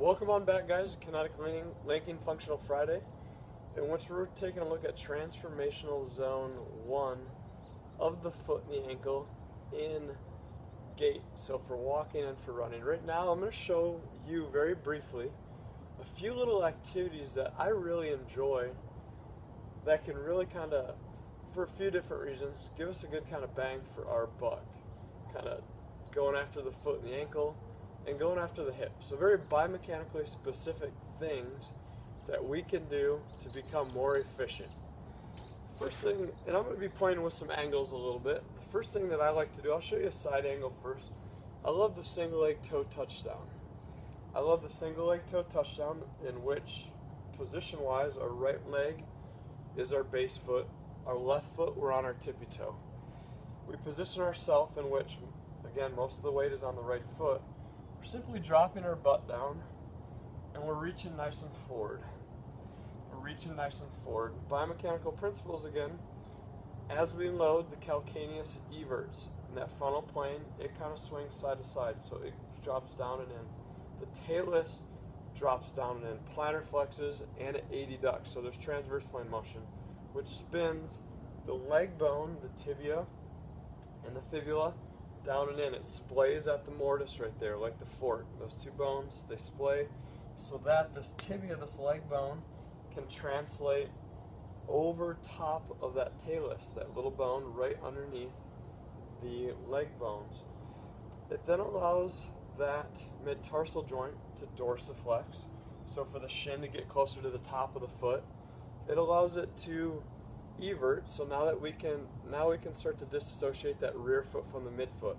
Welcome on back, guys, to Kinetic Linking Functional Friday, in which we're taking a look at Transformational Zone 1 of the foot and the ankle in gait, so for walking and for running. Right now I'm going to show you very briefly a few little activities that I really enjoy that can really kind of, for a few different reasons, give us a good kind of bang for our buck, kind of going after the foot and the ankle and going after the hip. So very biomechanically specific things that we can do to become more efficient. First thing, and I'm going to be playing with some angles a little bit. The first thing that I like to do, I'll show you a side angle first. I love the single leg toe touchdown. I love the single leg toe touchdown, in which position wise our right leg is our base foot, our left foot we're on our tippy toe. We position ourselves in which, again, most of the weight is on the right foot. We're simply dropping our butt down and we're reaching nice and forward. We're reaching nice and forward. Biomechanical principles again. As we load, the calcaneus everts. In that frontal plane, it kind of swings side to side, so it drops down and in. The talus drops down and in. Plantar flexes and it adducts. So there's transverse plane motion, which spins the leg bone, the tibia, and the fibula down and in. It splays at the mortise right there, like the fork. Those two bones, they splay so that this tibia, this leg bone, can translate over top of that talus, that little bone right underneath the leg bones. It then allows that mid-tarsal joint to dorsiflex, so for the shin to get closer to the top of the foot. It allows it to evert, so now we can start to disassociate that rear foot from the midfoot,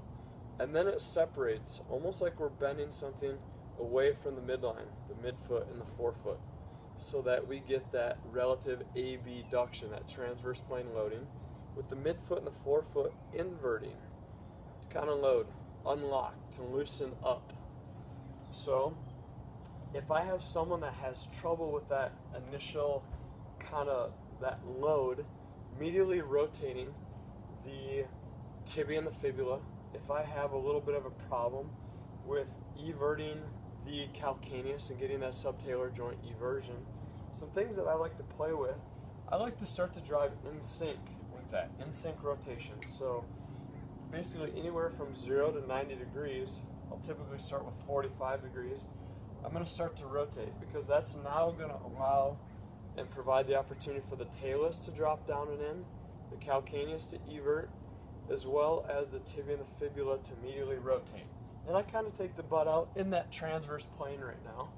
and then it separates almost like we're bending something away from the midline, the midfoot and the forefoot, so that we get that relative abduction, that transverse plane loading, with the midfoot and the forefoot inverting to kind of load, unlock, to loosen up. So if I have someone that has trouble with that initial kind of that load, medially rotating the tibia and the fibula, if I have a little bit of a problem with everting the calcaneus and getting that subtalar joint eversion, some things that I like to play with, I like to start to drive in sync with that, in sync rotation. So basically anywhere from 0 to 90 degrees, I'll typically start with 45 degrees. I'm going to start to rotate, because that's now going to allow and provide the opportunity for the talus to drop down and in, the calcaneus to evert, as well as the tibia and the fibula to medially rotate. And I kind of take the butt out in that transverse plane right now,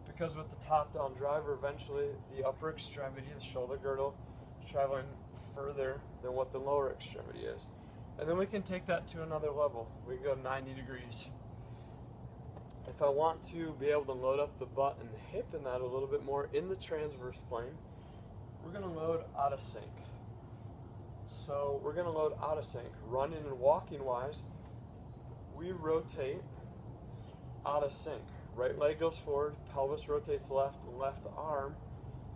because with the top-down driver, eventually the upper extremity, the shoulder girdle, is traveling further than what the lower extremity is. And then we can take that to another level. We can go 90 degrees. If I want to be able to load up the butt and the hip in that a little bit more in the transverse plane, we're going to load out of sync. So we're going to load out of sync. Running and walking wise, we rotate out of sync. Right leg goes forward, pelvis rotates left, left arm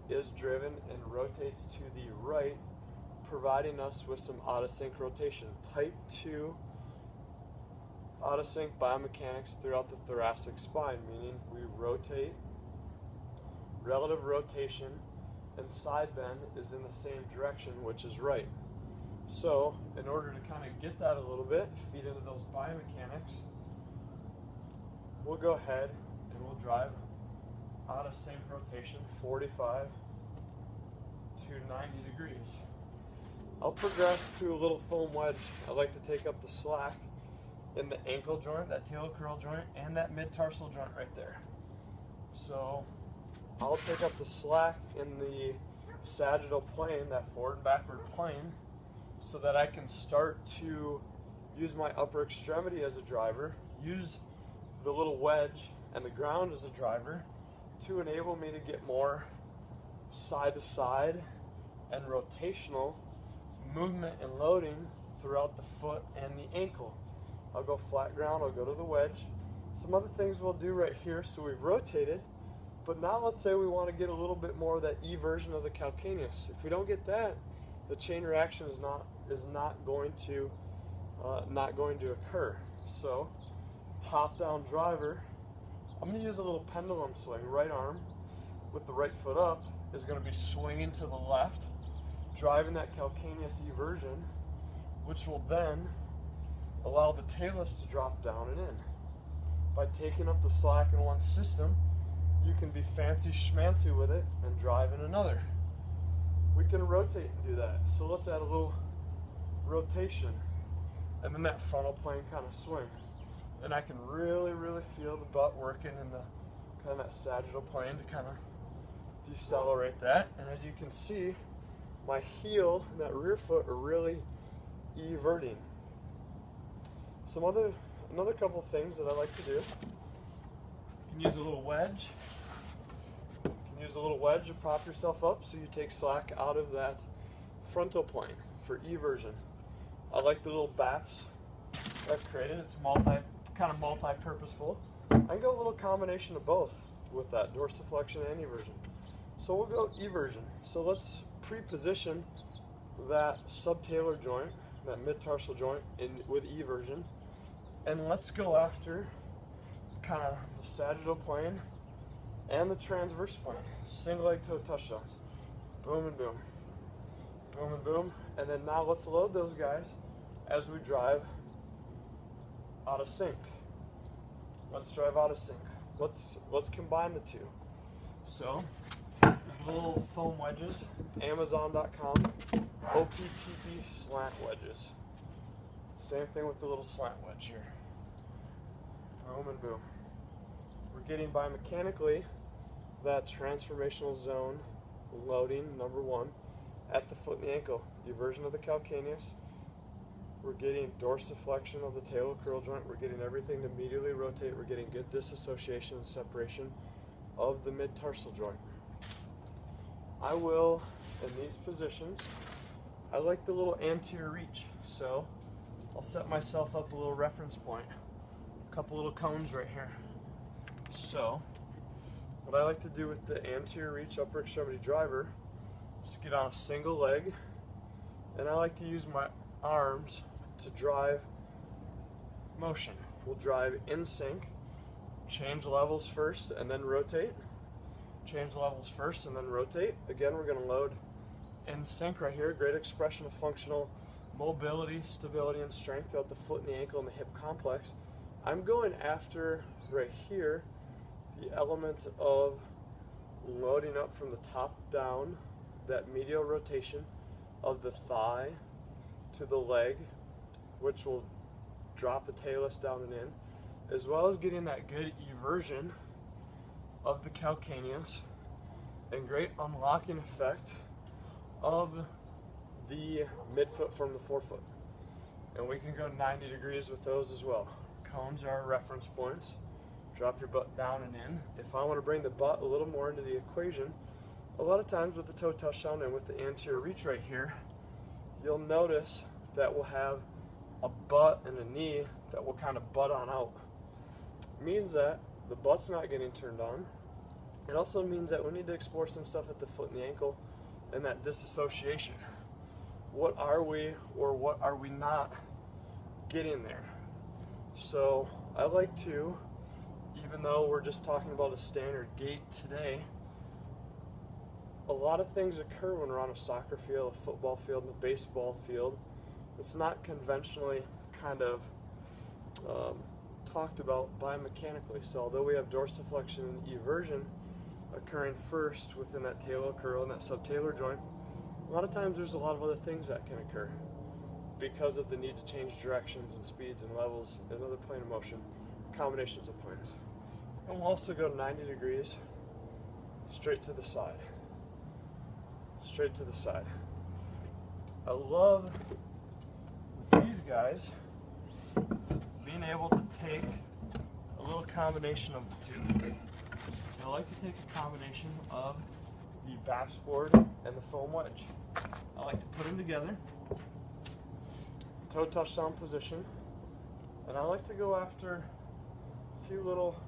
is driven and rotates to the right, providing us with some out of sync rotation. Type 2 out of sync biomechanics throughout the thoracic spine, meaning we rotate, relative rotation, and side bend is in the same direction, which is right. So in order to kind of get that a little bit, feed into those biomechanics, we'll go ahead and we'll drive out of sync rotation 45 to 90 degrees. I'll progress to a little foam wedge. I like to take up the slack in the ankle joint, that tail curl joint, and that mid-tarsal joint right there. So I'll take up the slack in the sagittal plane, that forward and backward plane, so that I can start to use my upper extremity as a driver, use the little wedge and the ground as a driver to enable me to get more side to side and rotational movement and loading throughout the foot and the ankle. I'll go flat ground, I'll go to the wedge. Some other things we'll do right here, so we've rotated, but now let's say we want to get a little bit more of that eversion of the calcaneus. If we don't get that, the chain reaction is not going to occur. So top down driver, I'm going to use a little pendulum swing. Right arm with the right foot up is going to be swinging to the left, driving that calcaneus eversion, which will then allow the talus to drop down and in. By taking up the slack in one system, you can be fancy schmancy with it and drive in another. We can rotate and do that. So let's add a little rotation and then that frontal plane kind of swing. And I can really, really feel the butt working in the kind of that sagittal plane to kind of decelerate that. And as you can see, my heel and that rear foot are really everting. Another couple things that I like to do. You can use a little wedge. You can use a little wedge to prop yourself up so you take slack out of that frontal plane for eversion. I like the little baps I've created. It's kind of multi-purposeful. I can go a little combination of both with that dorsiflexion and eversion. So we'll go eversion. So let's pre-position that subtalar joint, that mid-tarsal joint with eversion. And let's go after kind of the sagittal plane and the transverse plane. Single leg toe touchdowns. Boom and boom. Boom and boom. And then now let's load those guys as we drive out of sync. Let's drive out of sync. Let's combine the two. So these little foam wedges, Amazon.com, OPTP slant wedges. Same thing with the little slant wedge here. Boom and boom. We're getting biomechanically that transformational zone loading, number one, at the foot and the ankle. Eversion of the calcaneus. We're getting dorsiflexion of the talar curl joint. We're getting everything to medially rotate. We're getting good disassociation and separation of the mid-tarsal joint. I will, in these positions, I like the little anterior reach. So I'll set myself up a little reference point. A couple little cones right here. So what I like to do with the anterior reach upper extremity driver is get on a single leg, and I like to use my arms to drive motion. We'll drive in sync, change levels first and then rotate. Change levels first and then rotate. Again, we're going to load in sync right here. Great expression of functional mobility, stability, and strength throughout the foot and the ankle and the hip complex. I'm going after right here the element of loading up from the top down, that medial rotation of the thigh to the leg, which will drop the talus down and in, as well as getting that good eversion of the calcaneus and great unlocking effect of the midfoot from the forefoot. And we can go 90 degrees with those as well. Cones are our reference points. Drop your butt down and in. If I want to bring the butt a little more into the equation, a lot of times with the toe touchdown and with the anterior reach right here, you'll notice that we'll have a butt and a knee that will kind of butt on out. It means that the butt's not getting turned on. It also means that we need to explore some stuff at the foot and the ankle and that disassociation. What are we or what are we not getting there? So I like to, even though we're just talking about a standard gait today, a lot of things occur when we're on a soccer field, a football field, and a baseball field. It's not conventionally kind of talked about biomechanically. So although we have dorsiflexion and eversion occurring first within that talar curl and that subtalar joint, a lot of times there's a lot of other things that can occur because of the need to change directions and speeds and levels in another plane of motion, combinations of planes. And we'll also go 90 degrees straight to the side. Straight to the side. I love these guys being able to take a little combination of the two. So I like to take a combination of the BAPS board and the foam wedge. I like to put them together, toe touchdown position, and I like to go after a few little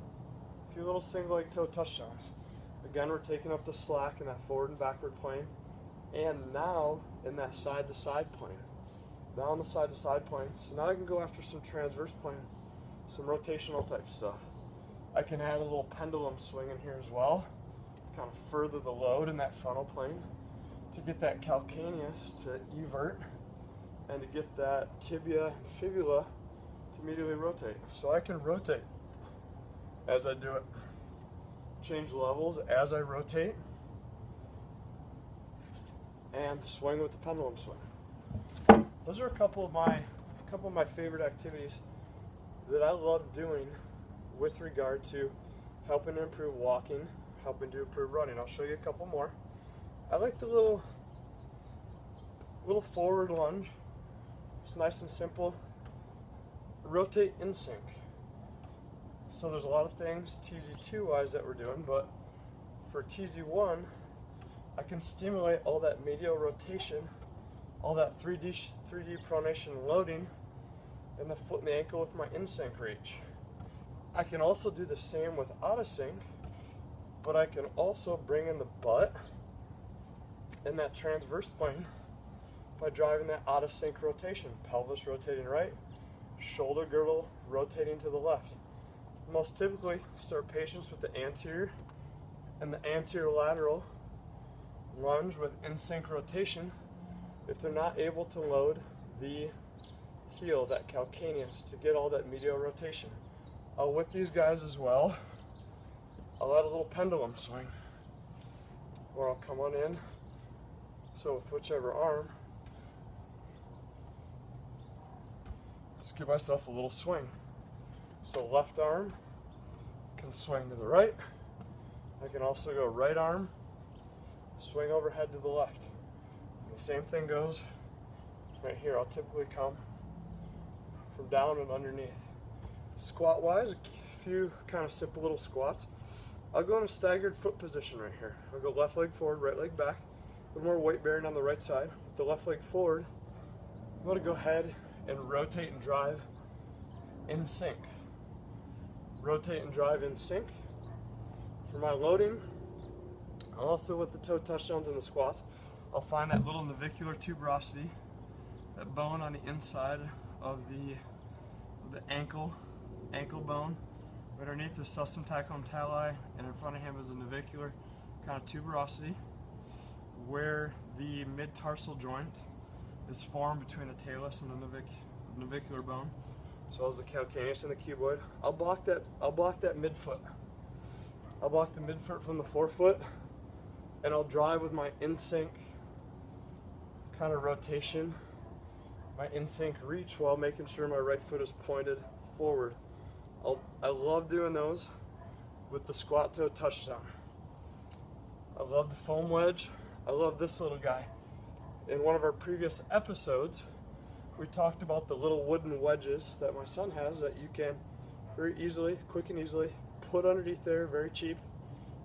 single leg toe touchdowns. Again, we're taking up the slack in that forward and backward plane, and now in that side to side plane. Now on the side to side plane. So now I can go after some transverse plane, some rotational type stuff. I can add a little pendulum swing in here as well, to kind of further the load in that frontal plane, to get that calcaneus to evert, and to get that tibia and fibula to immediately rotate. So I can rotate as I do it, change levels as I rotate, and swing with the pendulum swing. Those are a couple of my favorite activities that I love doing with regard to helping to improve walking, helping to improve running. I'll show you a couple more. I like the little forward lunge. It's nice and simple. Rotate in sync. So there's a lot of things TZ2 wise that we're doing, but for TZ1, I can stimulate all that medial rotation, all that 3D pronation loading in the foot and the ankle with my in-sync reach. I can also do the same with out-of-sync, but I can also bring in the butt in that transverse plane by driving that out-of-sync rotation. Pelvis rotating right, shoulder girdle rotating to the left. Most typically, start patients with the anterior and the anterior lateral lunge with in-sync rotation if they're not able to load the heel, that calcaneus, to get all that medial rotation. With these guys as well, I'll add a little pendulum swing where I'll come on in, so with whichever arm, just give myself a little swing. So left arm can swing to the right. I can also go right arm, swing overhead to the left. And the same thing goes right here. I'll typically come from down and underneath. Squat wise, a few kind of simple little squats. I'll go in a staggered foot position right here. I'll go left leg forward, right leg back. A little more weight bearing on the right side. With the left leg forward, I'm going to go ahead and rotate and drive in sync. Rotate and drive in sync. For my loading, also with the toe touchdowns and the squats, I'll find that little navicular tuberosity, that bone on the inside of the ankle bone, right underneath the sussum tacum tali, and in front of him is a navicular kind of tuberosity, where the mid-tarsal joint is formed between the talus and the navicular bone, as well as the calcaneus and the cuboid. I'll block that midfoot. I'll block the midfoot from the forefoot, and I'll drive with my in-sync kind of rotation, my in-sync reach, while making sure my right foot is pointed forward. I love doing those with the squat toe touchdown. I love the foam wedge. I love this little guy. In one of our previous episodes, we talked about the little wooden wedges that my son has that you can very easily, quick and easily, put underneath there, very cheap,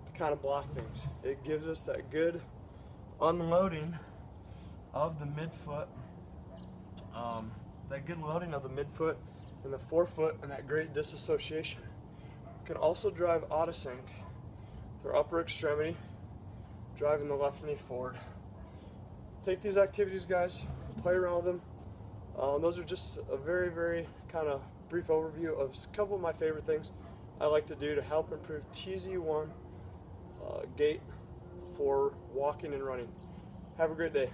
to kind of block things. It gives us that good unloading of the midfoot, that good loading of the midfoot and the forefoot, and that great disassociation. You can also drive out of sync for upper extremity, driving the left knee forward. Take these activities, guys, play around with them. Those are just a very, very kind of brief overview of a couple of my favorite things I like to do to help improve TZ1 gait for walking and running. Have a great day.